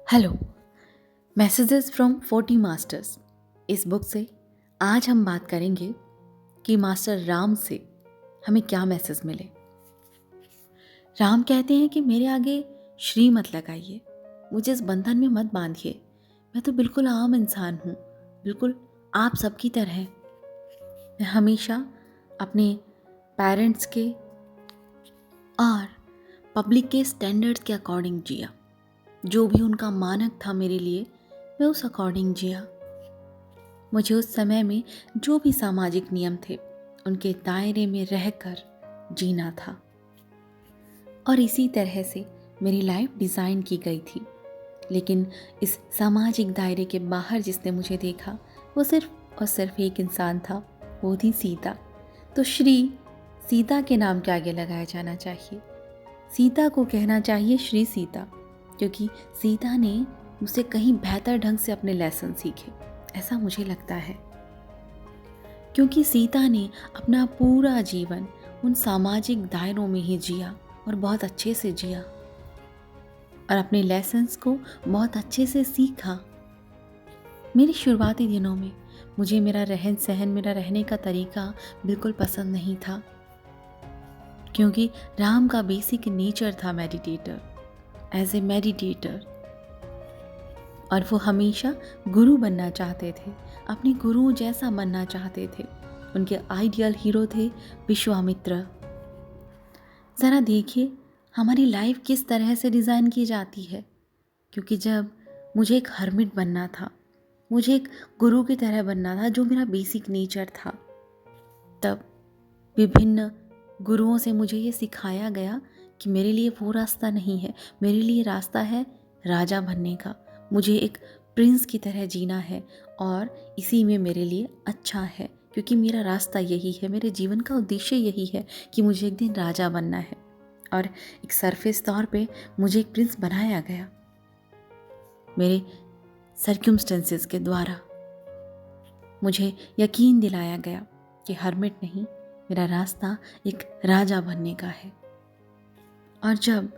Hello. Messages from 40 masters इस book से आज हम बात करेंगे कि मास्टर राम से हमें क्या मैसेज मिले। राम कहते हैं कि मेरे आगे श्री मत लगाइए, मुझे इस बंधन में मत बांधिए। मैं तो बिल्कुल आम इंसान हूँ, बिल्कुल आप सबकी तरह। मैं हमेशा अपने पेरेंट्स के और पब्लिक के स्टैंडर्ड्स के अकॉर्डिंग जिया। जो भी उनका मानक था मेरे लिए, मैं उस अकॉर्डिंग जिया। मुझे उस समय में जो भी सामाजिक नियम थे उनके दायरे में रहकर जीना था और इसी तरह से मेरी लाइफ डिज़ाइन की गई थी। लेकिन इस सामाजिक दायरे के बाहर जिसने मुझे देखा वो सिर्फ और सिर्फ एक इंसान था, वो थी सीता। तो श्री सीता के नाम के आगे लगाया जाना चाहिए। सीता को कहना चाहिए श्री सीता, क्योंकि सीता ने मुझसे कहीं बेहतर ढंग से अपने लेसन सीखे, ऐसा मुझे लगता है। क्योंकि सीता ने अपना पूरा जीवन उन सामाजिक दायरों में ही जिया और बहुत अच्छे से जिया और अपने लेसन्स को बहुत अच्छे से सीखा। मेरे शुरुआती दिनों में मुझे मेरा रहन सहन, मेरा रहने का तरीका बिल्कुल पसंद नहीं था, क्योंकि राम का बेसिक नेचर था मेडिटेटर, एज ए मेडिटेटर। और वो हमेशा गुरु बनना चाहते थे, अपने गुरु जैसा बनना चाहते थे। उनके आइडियल हीरो थे विश्वामित्र। ज़रा देखिए हमारी लाइफ किस तरह से डिज़ाइन की जाती है। क्योंकि जब मुझे एक हर्मिट बनना था, मुझे एक गुरु की तरह बनना था, जो मेरा बेसिक नेचर था, तब विभिन्न गुरुओं से मुझे ये सिखाया गया कि मेरे लिए वो रास्ता नहीं है, मेरे लिए रास्ता है राजा बनने का। मुझे एक प्रिंस की तरह जीना है और इसी में मेरे लिए अच्छा है, क्योंकि मेरा रास्ता यही है, मेरे जीवन का उद्देश्य यही है कि मुझे एक दिन राजा बनना है। और एक सरफेस तौर पे मुझे एक प्रिंस बनाया गया मेरे सर्कमस्टेंसेस के द्वारा। मुझे यकीन दिलाया गया कि हर्मिट नहीं, मेरा रास्ता एक राजा बनने का है। और जब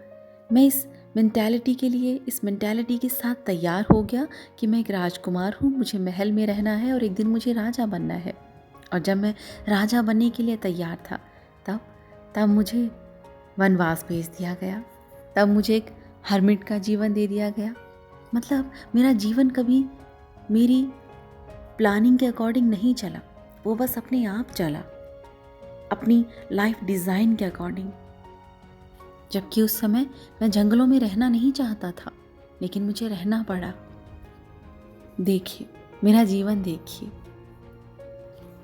मैं इस मेंटालिटी के लिए, इस मेंटालिटी के साथ तैयार हो गया कि मैं एक राजकुमार हूँ, मुझे महल में रहना है और एक दिन मुझे राजा बनना है, और जब मैं राजा बनने के लिए तैयार था, तब मुझे वनवास भेज दिया गया। तब मुझे एक हर्मिट का जीवन दे दिया गया। मतलब मेरा जीवन कभी मेरी प्लानिंग के अकॉर्डिंग नहीं चला, वो बस अपने आप चला, अपनी लाइफ डिज़ाइन के अकॉर्डिंग। जबकि उस समय मैं जंगलों में रहना नहीं चाहता था, लेकिन मुझे रहना पड़ा। देखिए मेरा जीवन देखिए।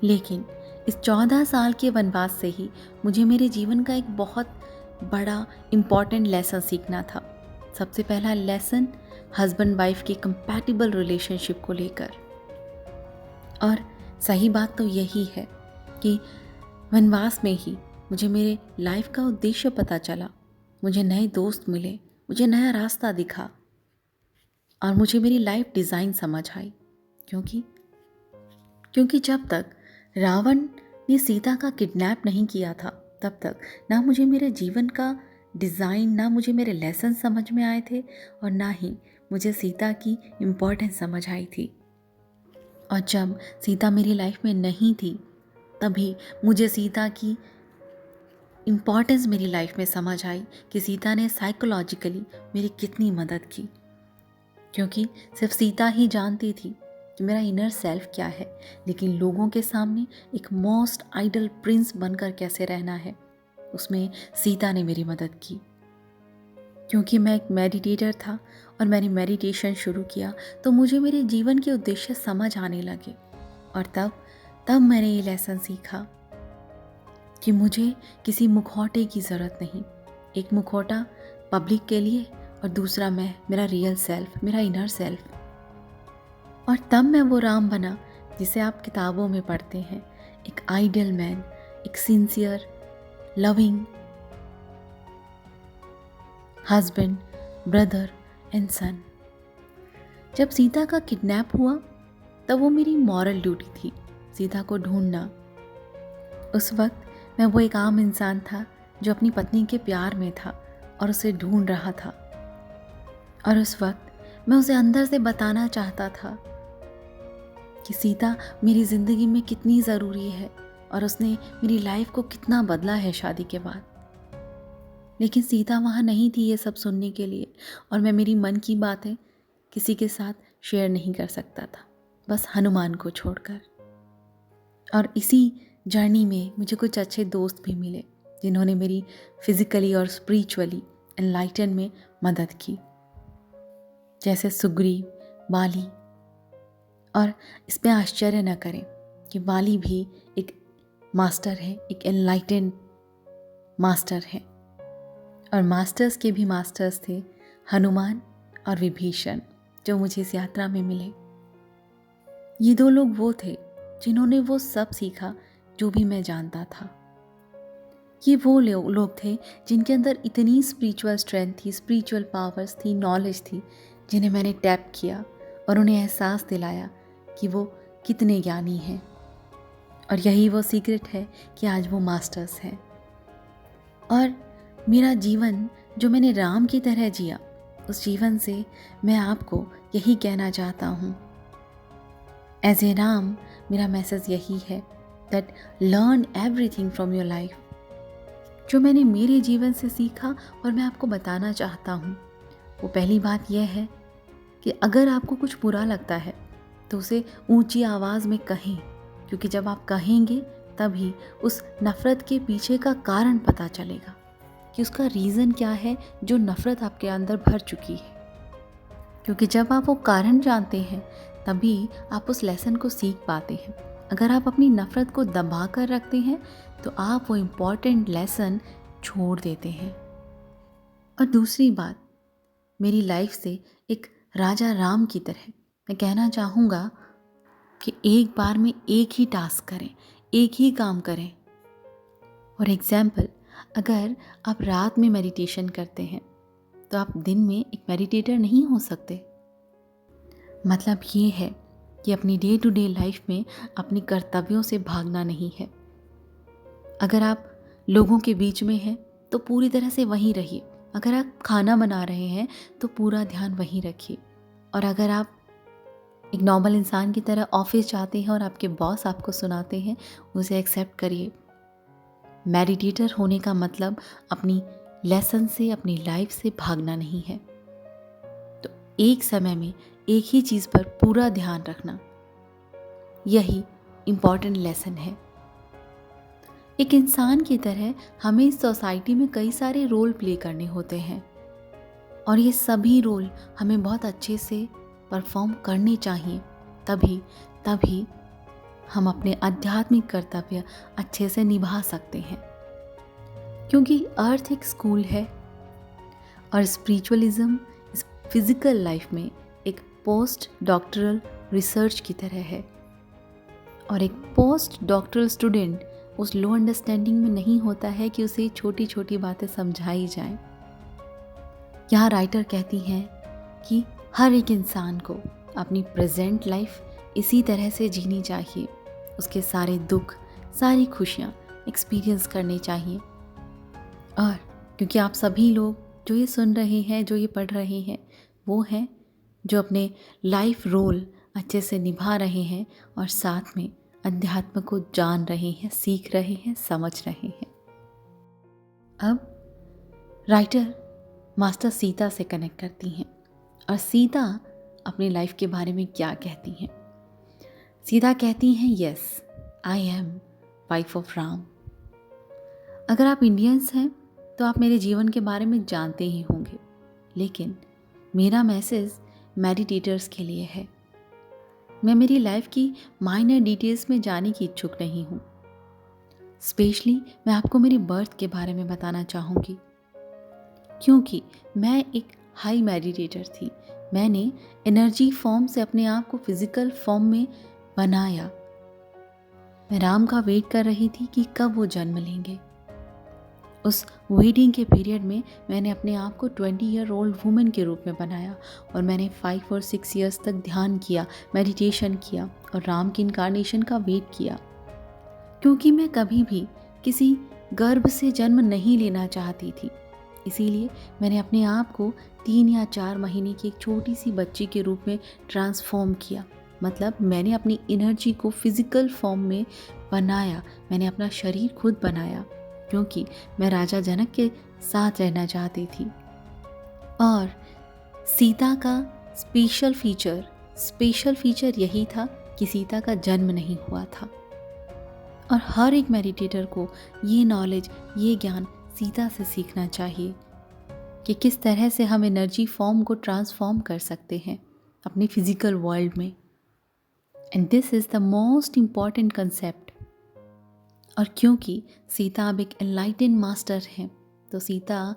लेकिन इस 14 साल के वनवास से ही मुझे मेरे जीवन का एक बहुत बड़ा इम्पॉर्टेंट लेसन सीखना था। सबसे पहला लेसन हस्बैंड वाइफ की कंपैटिबल रिलेशनशिप को लेकर। और सही बात तो यही है कि वनवास में ही मुझे मेरे लाइफ का उद्देश्य पता चला, मुझे नए दोस्त मिले, मुझे नया रास्ता दिखा और मुझे मेरी लाइफ डिज़ाइन समझ आई। क्योंकि जब तक रावण ने सीता का किडनैप नहीं किया था, तब तक ना मुझे मेरे जीवन का डिज़ाइन, ना मुझे मेरे लेसन समझ में आए थे और ना ही मुझे सीता की इम्पोर्टेंस समझ आई थी। और जब सीता मेरी लाइफ में नहीं थी, तभी मुझे सीता की इम्पॉर्टेंस मेरी लाइफ में समझ आई कि सीता ने साइकोलॉजिकली मेरी कितनी मदद की। क्योंकि सिर्फ सीता ही जानती थी कि मेरा इनर सेल्फ क्या है, लेकिन लोगों के सामने एक मोस्ट आइडल प्रिंस बनकर कैसे रहना है, उसमें सीता ने मेरी मदद की। क्योंकि मैं एक मेडिटेटर था और मैंने मेडिटेशन शुरू किया, तो मुझे मेरे जीवन के उद्देश्य समझ आने लगे। और तब मैंने ये लेसन सीखा कि मुझे किसी मुखौटे की ज़रूरत नहीं। एक मुखौटा पब्लिक के लिए और दूसरा मैं, मेरा रियल सेल्फ, मेरा इनर सेल्फ। और तब मैं वो राम बना जिसे आप किताबों में पढ़ते हैं, एक आइडियल मैन, एक sincere, loving husband, brother and son. जब सीता का किडनैप हुआ, तब वो मेरी मॉरल ड्यूटी थी, सीता को ढूंढना। उस वक्त मैं वो एक आम इंसान था जो अपनी पत्नी के प्यार में था और उसे ढूंढ रहा था। और उस वक्त मैं उसे अंदर से बताना चाहता था कि सीता मेरी ज़िंदगी में कितनी ज़रूरी है और उसने मेरी लाइफ को कितना बदला है शादी के बाद। लेकिन सीता वहाँ नहीं थी ये सब सुनने के लिए, और मैं मेरी मन की बातें किसी के साथ शेयर नहीं कर सकता था, बस हनुमान को छोड़कर। और इसी जर्नी में मुझे कुछ अच्छे दोस्त भी मिले जिन्होंने मेरी फिज़िकली और स्पिरिचुअली एनलाइटन में मदद की, जैसे सुग्रीव, बाली। और इस पे आश्चर्य न करें कि बाली भी एक मास्टर है, एक एनलाइटन मास्टर है। और मास्टर्स के भी मास्टर्स थे हनुमान और विभीषण, जो मुझे इस यात्रा में मिले। ये दो लोग वो थे जिन्होंने वो सब सीखा जो भी मैं जानता था। ये वो लोग थे जिनके अंदर इतनी स्पिरिचुअल स्ट्रेंथ थी, स्पिरिचुअल पावर्स थी, नॉलेज थी, जिन्हें मैंने टैप किया और उन्हें एहसास दिलाया कि वो कितने ज्ञानी हैं। और यही वो सीक्रेट है कि आज वो मास्टर्स हैं। और मेरा जीवन जो मैंने राम की तरह जिया, उस जीवन से मैं आपको यही कहना चाहता हूँ। एज ए राम मेरा मैसेज यही है that learn everything from your life. जो मैंने मेरे जीवन से सीखा और मैं आपको बताना चाहता हूँ, वो पहली बात यह है कि अगर आपको कुछ बुरा लगता है तो उसे ऊंची आवाज़ में कहें, क्योंकि जब आप कहेंगे तभी उस नफ़रत के पीछे का कारण पता चलेगा कि उसका रीज़न क्या है जो नफ़रत आपके अंदर भर चुकी है। क्योंकि जब आप वो कारण जानते हैं तभी आप उस लेसन को सीख पाते हैं। अगर आप अपनी नफ़रत को दबा कर रखते हैं तो आप वो इम्पॉर्टेंट लेसन छोड़ देते हैं। और दूसरी बात, मेरी लाइफ से एक राजा राम की तरह मैं कहना चाहूँगा कि एक बार में एक ही टास्क करें, एक ही काम करें। फॉर एग्जाम्पल, अगर आप रात में मेडिटेशन करते हैं तो आप दिन में एक मेडिटेटर नहीं हो सकते। मतलब ये है कि अपनी डे टू डे लाइफ में अपने कर्तव्यों से भागना नहीं है। अगर आप लोगों के बीच में हैं तो पूरी तरह से वहीं रहिए। अगर आप खाना बना रहे हैं तो पूरा ध्यान वहीं रखिए। और अगर आप एक नॉर्मल इंसान की तरह ऑफिस जाते हैं और आपके बॉस आपको सुनाते हैं, उसे एक्सेप्ट करिए। मेडिटेटर होने का मतलब अपनी लेसन से, अपनी लाइफ से भागना नहीं है। तो एक समय में एक ही चीज़ पर पूरा ध्यान रखना, यही इम्पॉर्टेंट लेसन है। एक इंसान की तरह हमें इस सोसाइटी में कई सारे रोल प्ले करने होते हैं और ये सभी रोल हमें बहुत अच्छे से परफॉर्म करने चाहिए, तभी हम अपने आध्यात्मिक कर्तव्य अच्छे से निभा सकते हैं। क्योंकि अर्थ एक स्कूल है और स्पिरिचुअलिज्म इस फिजिकल लाइफ में एक पोस्ट डॉक्टरल रिसर्च की तरह है। और एक पोस्ट डॉक्टरल स्टूडेंट उस लो अंडरस्टैंडिंग में नहीं होता है कि उसे छोटी छोटी बातें समझाई जाएं। यहाँ राइटर कहती हैं कि हर एक इंसान को अपनी प्रेजेंट लाइफ इसी तरह से जीनी चाहिए। उसके सारे दुख, सारी खुशियाँ एक्सपीरियंस करने चाहिए। और क्योंकि आप सभी लोग जो ये सुन रहे हैं, जो ये पढ़ रहे हैं, वो हैं जो अपने लाइफ रोल अच्छे से निभा रहे हैं और साथ में अध्यात्म को जान रहे हैं, सीख रहे हैं, समझ रहे हैं। अब राइटर मास्टर सीता से कनेक्ट करती हैं और सीता अपनी लाइफ के बारे में क्या कहती हैं। सीता कहती हैं, yes I am wife of Ram. अगर आप इंडियंस हैं तो आप मेरे जीवन के बारे में जानते ही होंगे, लेकिन मेरा मैसेज मेडिटेटर्स के लिए है। मैं मेरी लाइफ की माइनर डिटेल्स में जाने की इच्छुक नहीं हूँ। स्पेशली मैं आपको मेरी बर्थ के बारे में बताना चाहूँगी, क्योंकि मैं एक हाई मेडिटेटर थी। मैंने एनर्जी फॉर्म से अपने आप को फिजिकल फॉर्म में बनाया। मैं राम का वेट कर रही थी कि कब वो जन्म लेंगे। उस वेटिंग के पीरियड में मैंने अपने आप को 20-year-old वुमेन के रूप में बनाया और मैंने 5 और 6 years तक ध्यान किया, मेडिटेशन किया और राम की इनकारनेशन का वेट किया। क्योंकि मैं कभी भी किसी गर्भ से जन्म नहीं लेना चाहती थी, इसीलिए मैंने अपने आप को 3 या 4 महीने की एक छोटी सी बच्ची के रूप में ट्रांसफॉर्म किया। मतलब मैंने अपनी एनर्जी को फिजिकल फॉर्म में बनाया, मैंने अपना शरीर खुद बनाया, क्योंकि मैं राजा जनक के साथ रहना चाहती थी। और सीता का स्पेशल फीचर यही था कि सीता का जन्म नहीं हुआ था। और हर एक मेडिटेटर को ये नॉलेज, ये ज्ञान सीता से सीखना चाहिए कि किस तरह से हम एनर्जी फॉर्म को ट्रांसफॉर्म कर सकते हैं अपनी फिजिकल वर्ल्ड में। And this is the most important concept. और क्योंकि सीता अब एक एनलाइटेंड मास्टर हैं, तो सीता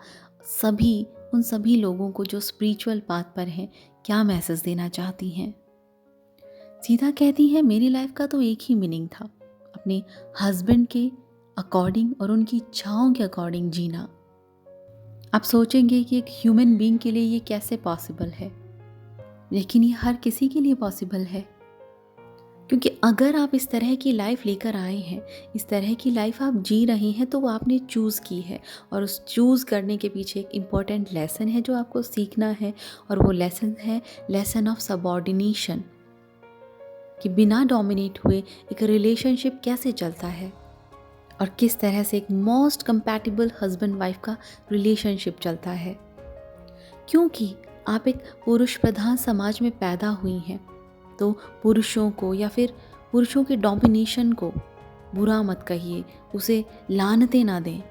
उन सभी लोगों को जो स्पिरिचुअल पाथ पर हैं, क्या मैसेज देना चाहती हैं। सीता कहती हैं, मेरी लाइफ का तो एक ही मीनिंग था, अपने हस्बैंड के अकॉर्डिंग और उनकी इच्छाओं के अकॉर्डिंग जीना। आप सोचेंगे कि एक ह्यूमन बीइंग के लिए ये कैसे पॉसिबल है, लेकिन ये हर किसी के लिए पॉसिबल है। क्योंकि अगर आप इस तरह की लाइफ लेकर आए हैं, इस तरह की लाइफ आप जी रहे हैं, तो वो आपने चूज़ की है। और उस चूज़ करने के पीछे एक इम्पॉर्टेंट लेसन है जो आपको सीखना है, और वो लेसन है लेसन ऑफ सबऑर्डिनेशन, कि बिना डोमिनेट हुए एक रिलेशनशिप कैसे चलता है और किस तरह से एक मोस्ट कंपैटिबल हस्बैंड वाइफ का रिलेशनशिप चलता है। क्योंकि आप एक पुरुष प्रधान समाज में पैदा हुई हैं, तो पुरुषों को या फिर पुरुषों के डोमिनेशन को बुरा मत कहिए, उसे लानते ना दें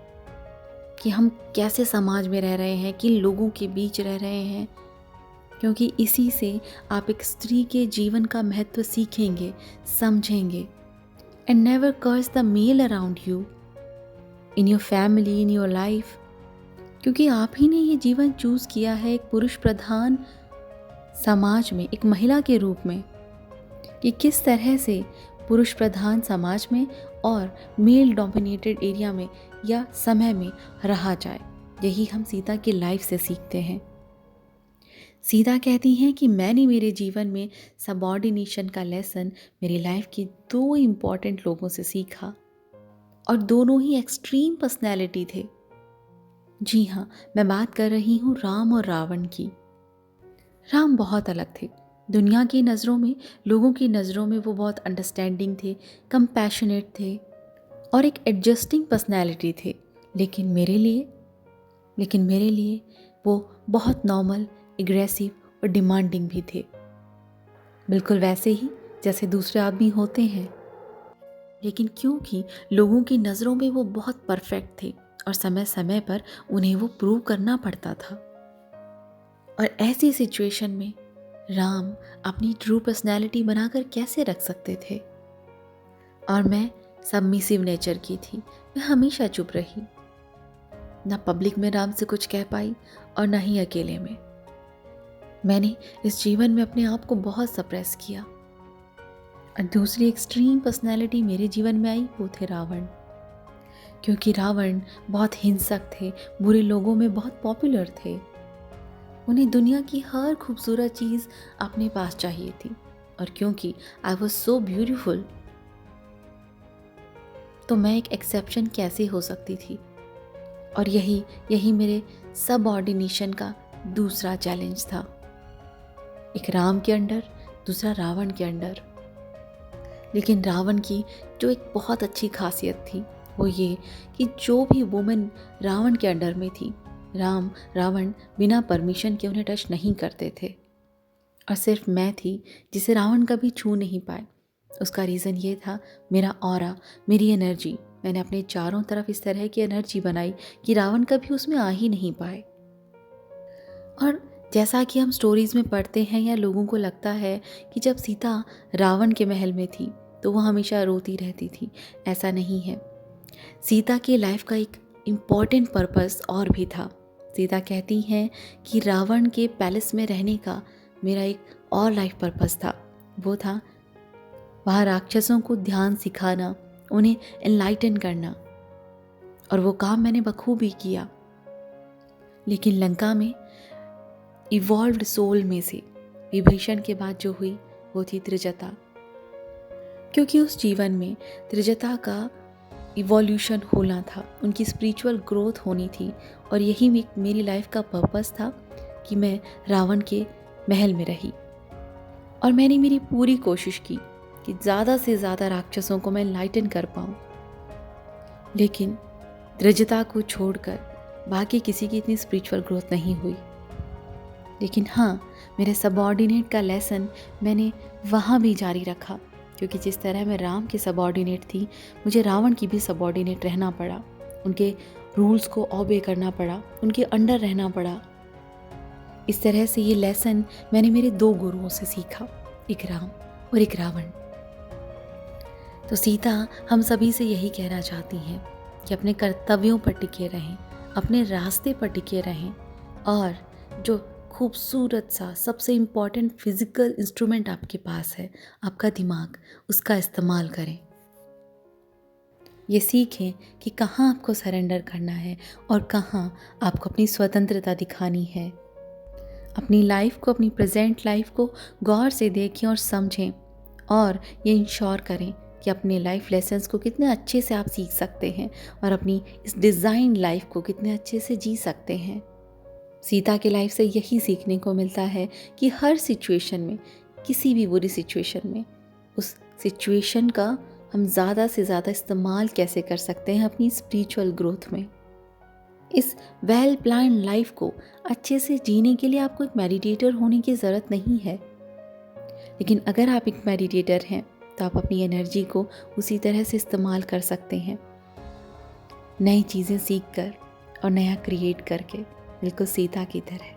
कि हम कैसे समाज में रह रहे हैं, किन लोगों के बीच रह रहे हैं। क्योंकि इसी से आप एक स्त्री के जीवन का महत्व सीखेंगे, समझेंगे। And never curse the male around you, in your family, in your life. क्योंकि आप ही ने ये जीवन चूज़ किया है एक पुरुष प्रधान समाज में, एक महिला के रूप में, कि किस तरह से पुरुष प्रधान समाज में और मेल डोमिनेटेड एरिया में या समय में रहा जाए। यही हम सीता की लाइफ से सीखते हैं। सीता कहती हैं कि मैंने मेरे जीवन में सबऑर्डिनेशन का लेसन मेरी लाइफ के 2 इम्पॉर्टेंट लोगों से सीखा, और दोनों ही एक्सट्रीम पर्सनैलिटी थे। जी हाँ, मैं बात कर रही हूँ राम और रावण की। राम बहुत अलग थे। दुनिया की नज़रों में, लोगों की नज़रों में वो बहुत अंडरस्टैंडिंग थे, कंपैशनेट थे और एक एडजस्टिंग पर्सनैलिटी थे। लेकिन मेरे लिए वो बहुत नॉर्मल, एग्रेसिव और डिमांडिंग भी थे, बिल्कुल वैसे ही जैसे दूसरे आदमी होते हैं। लेकिन क्योंकि लोगों की नज़रों में वो बहुत परफेक्ट थे और समय समय पर उन्हें वो प्रूव करना पड़ता था। और ऐसी सिचुएशन में राम अपनी ट्रू पर्सनैलिटी बनाकर कैसे रख सकते थे। और मैं सबमिसिव नेचर की थी, मैं हमेशा चुप रही, ना पब्लिक में राम से कुछ कह पाई और ना ही अकेले में। मैंने इस जीवन में अपने आप को बहुत सप्रेस किया। और दूसरी एक्सट्रीम पर्सनैलिटी मेरे जीवन में आई, वो थे रावण। क्योंकि रावण बहुत हिंसक थे, बुरे लोगों में बहुत पॉपुलर थे। उन्हें दुनिया की हर खूबसूरत चीज़ अपने पास चाहिए थी, और क्योंकि आई वॉज सो ब्यूटीफुल, तो मैं एक एक्सेप्शन कैसे हो सकती थी। और यही मेरे सबऑर्डिनेशन का दूसरा चैलेंज था, एक राम के अंडर, दूसरा रावण के अंडर। लेकिन रावण की जो एक बहुत अच्छी खासियत थी, वो ये कि जो भी वुमेन रावण के अंडर में थी, रावण बिना परमिशन के उन्हें टच नहीं करते थे। और सिर्फ मैं थी जिसे रावण कभी छू नहीं पाए। उसका रीज़न ये था, मेरा ऑरा, मेरी एनर्जी। मैंने अपने चारों तरफ इस तरह की एनर्जी बनाई कि रावण कभी उसमें आ ही नहीं पाए। और जैसा कि हम स्टोरीज़ में पढ़ते हैं या लोगों को लगता है कि जब सीता रावण के महल में थी तो वो हमेशा रोती रहती थी, ऐसा नहीं है। सीता की लाइफ का एक इम्पॉर्टेंट पर्पस और भी था। सीता कहती हैं कि रावण के पैलेस में रहने का मेरा एक और लाइफ पर्पस था। वो था वहाँ राक्षसों को ध्यान सिखाना, उन्हें एनलाइटन करना, और वो काम मैंने बखूबी किया। लेकिन लंका में इवॉल्व्ड सोल में से विभीषण के बाद जो हुई वो थी त्रिजटा। क्योंकि उस जीवन में त्रिजटा का इवोल्यूशन होना था, उनकी स्पिरिचुअल ग्रोथ होनी थी। और यही मेरी लाइफ का पर्पस था कि मैं रावण के महल में रही और मैंने मेरी पूरी कोशिश की कि ज़्यादा से ज़्यादा राक्षसों को मैं लाइटन कर पाऊँ। लेकिन दृढ़ता को छोड़कर बाकी किसी की इतनी स्पिरिचुअल ग्रोथ नहीं हुई। लेकिन हाँ, मेरे सबऑर्डिनेट का लेसन मैंने वहाँ भी जारी रखा, क्योंकि जिस तरह मैं राम की सबऑर्डिनेट थी, मुझे रावण की भी सबऑर्डिनेट रहना पड़ा, उनके रूल्स को ओबे करना पड़ा, उनके अंडर रहना पड़ा। इस तरह से ये लेसन मैंने मेरे 2 गुरुओं से सीखा, एक राम और एक रावण। तो सीता हम सभी से यही कहना चाहती हैं कि अपने कर्तव्यों पर टिके रहें, अपने रास्ते पर टिके रहें और जो खूबसूरत सा सबसे इम्पॉर्टेंट फिजिकल इंस्ट्रूमेंट आपके पास है, आपका दिमाग, उसका इस्तेमाल करें। ये सीखें कि कहाँ आपको सरेंडर करना है और कहाँ आपको अपनी स्वतंत्रता दिखानी है। अपनी लाइफ को, अपनी प्रेजेंट लाइफ को गौर से देखें और समझें और ये इंश्योर करें कि अपने लाइफ लेसन्स को कितने अच्छे से आप सीख सकते हैं और अपनी इस डिज़ाइन लाइफ को कितने अच्छे से जी सकते हैं। सीता के लाइफ से यही सीखने को मिलता है कि हर सिचुएशन में, किसी भी बुरी सिचुएशन में, उस सिचुएशन का हम ज़्यादा से ज़्यादा इस्तेमाल कैसे कर सकते हैं अपनी स्पिरिचुअल ग्रोथ में। इस वेल प्लान लाइफ को अच्छे से जीने के लिए आपको एक मेडिटेटर होने की ज़रूरत नहीं है। लेकिन अगर आप एक मेडिटेटर हैं तो आप अपनी एनर्जी को उसी तरह से इस्तेमाल कर सकते हैं, नई चीज़ें सीख कर और नया क्रिएट करके, बिल्कुल सीता की तरह।